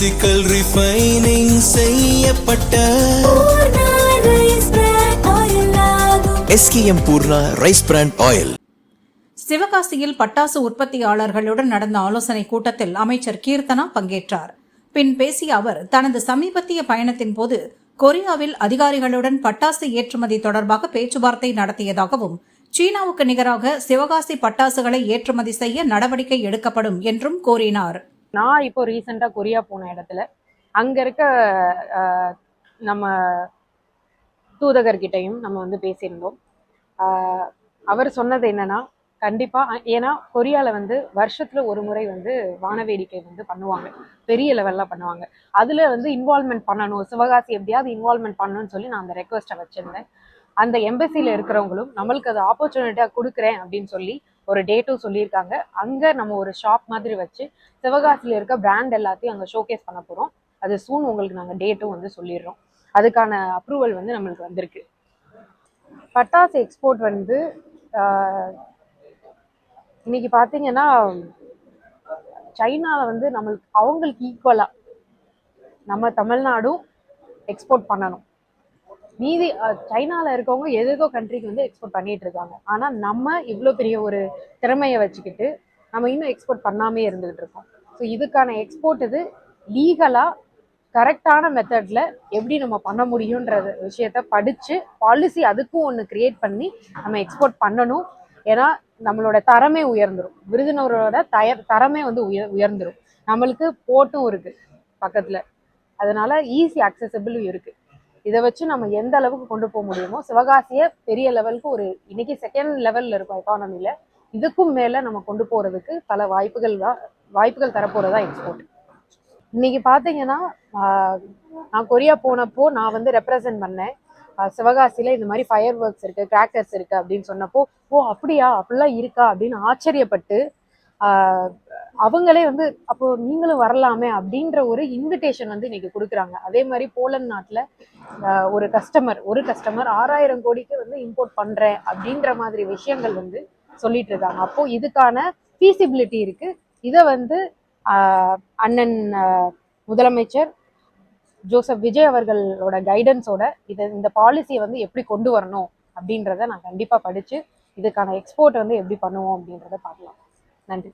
Physical refining செய்யப்பட்ட SKM Poorna rice brand oil. சிவகாசியில் பட்டாசு உற்பத்தியாளர்களுடன் நடந்த ஆலோசனைக் கூட்டத்தில் அமைச்சர் கீர்த்தனா பங்கேற்றார். பின் பேசிய அவர், தனது சமீபத்திய பயணத்தின் போது கொரியாவில் அதிகாரிகளுடன் பட்டாசு ஏற்றுமதி தொடர்பாக பேச்சுவார்த்தை நடத்தியதாகவும், சீனாவுக்கு நிகராக சிவகாசி பட்டாசுகளை ஏற்றுமதி செய்ய நடவடிக்கை எடுக்கப்படும் என்றும் கூறினார். நான் இப்போ ரீசெண்டா கொரியா போன இடத்துல அங்க இருக்க நம்ம தூதகர்கிட்டையும் நம்ம வந்து பேசியிருந்தோம். அவர் சொன்னது என்னன்னா, கண்டிப்பா, ஏன்னா கொரியால வந்து வருஷத்துல ஒரு முறை வந்து வானவேடிக்கை வந்து பண்ணுவாங்க, பெரிய லெவல்ல பண்ணுவாங்க. அதுல வந்து இன்வால்மெண்ட் பண்ணணும், சிவகாசி எப்படியாவது இன்வால்மெண்ட் பண்ணணும்னு சொல்லி நான் அந்த ரெக்வஸ்ட்டை வச்சிருந்தேன். அந்த எம்பசியில இருக்கிறவங்களும் நம்மளுக்கு அது ஆப்பர்ச்சுனிட்டியா கொடுக்குறேன் அப்படின்னு சொல்லி ஒரு டேட்டும் சொல்லியிருக்காங்க. அங்க நம்ம ஒரு ஷாப் மாதிரி வச்சு சிவகாசியில இருக்க பிராண்ட் எல்லாத்தையும் அங்க ஷோகேஸ் பண்ண போறோம். அது சூன் உங்களுக்கு நாங்க டேட்டும் வந்து சொல்லிடுறோம். அதுக்கான அப்ரூவல் வந்து நம்மளுக்கு வந்திருக்கு. பட்டாசு எக்ஸ்போர்ட் வந்து இன்னைக்கு பாத்தீங்கன்னா சைனால வந்து நம்மளுக்கு அவங்களுக்கு ஈக்குவலா நம்ம தமிழ்நாடும் எக்ஸ்போர்ட் பண்ணணும். மீதி சைனால இருக்கவங்க ஏதேதோ கண்ட்ரிக்கு வந்து எக்ஸ்போர்ட் பண்ணிட்டு இருக்காங்க. ஆனா நம்ம இவ்வளவு பெரிய ஒரு திறமையை வச்சுக்கிட்டு நம்ம இன்னும் எக்ஸ்போர்ட் பண்ணாமே இருந்துகிட்டு இருக்கோம். ஸோ இதுக்கான எக்ஸ்போர்ட் இது லீகலா கரெக்டான மெத்தட்ல எப்படி நம்ம பண்ண முடியும்ன்ற விஷயத்த படிச்சு பாலிசி அதுக்கும் ஒன்று கிரியேட் பண்ணி நம்ம எக்ஸ்போர்ட் பண்ணணும். ஏன்னா நம்மளோட தரமே உயர்ந்துடும், விருதுநகரோட தரமே வந்து உயர்ந்துடும். நம்மளுக்கு போர்ட்டும் இருக்கு பக்கத்துல, அதனால ஈஸி அக்சசபிளும் இருக்கு. இதை வச்சு நம்ம எந்த அளவுக்கு கொண்டு போக முடியுமோ, சிவகாசியை பெரிய லெவலுக்கு ஒரு இன்னைக்கு செகண்ட் லெவல்ல இருக்கும் எக்கானமில, இதுக்கும் மேல நம்ம கொண்டு போறதுக்கு பல வாய்ப்புகள் தரப்போறதா எக்ஸ்போர்ட். இன்னைக்கு பாத்தீங்கன்னா நான் கொரியா போனப்போ நான் வந்து ரெப்ரசன்ட் பண்ணேன். சிவகாசியில இந்த மாதிரி ஃபயர் ஒர்க்ஸ் இருக்கு, கிராக்கர்ஸ் இருக்கு அப்படின்னு சொன்னப்போ, ஓ அப்படியா, அப்படிலாம் இருக்கா அப்படின்னு ஆச்சரியப்பட்டு அவங்களே வந்து அப்போ நீங்களும் வரலாமே அப்படின்ற ஒரு இன்விடேஷன் வந்து இன்னைக்கு கொடுக்குறாங்க. அதே மாதிரி போலந்து நாட்டுல ஒரு கஸ்டமர் 6000 கோடிக்கு வந்து இம்போர்ட் பண்றேன் அப்படின்ற மாதிரி விஷயங்கள் வந்து சொல்லிட்டு இருக்காங்க. அப்போ இதுக்கான ஃபீசிபிலிட்டி இருக்கு. இதை வந்து அண்ணன் முதலமைச்சர் ஜோசப் விஜய் அவர்களோட கைடன்ஸோட இந்த பாலிசியை வந்து எப்படி கொண்டு வரணும் அப்படின்றத நான் கண்டிப்பா படிச்சு இதுக்கான எக்ஸ்போர்ட் வந்து எப்படி பண்ணுவோம் அப்படின்றத பார்க்கலாம். நன்றி.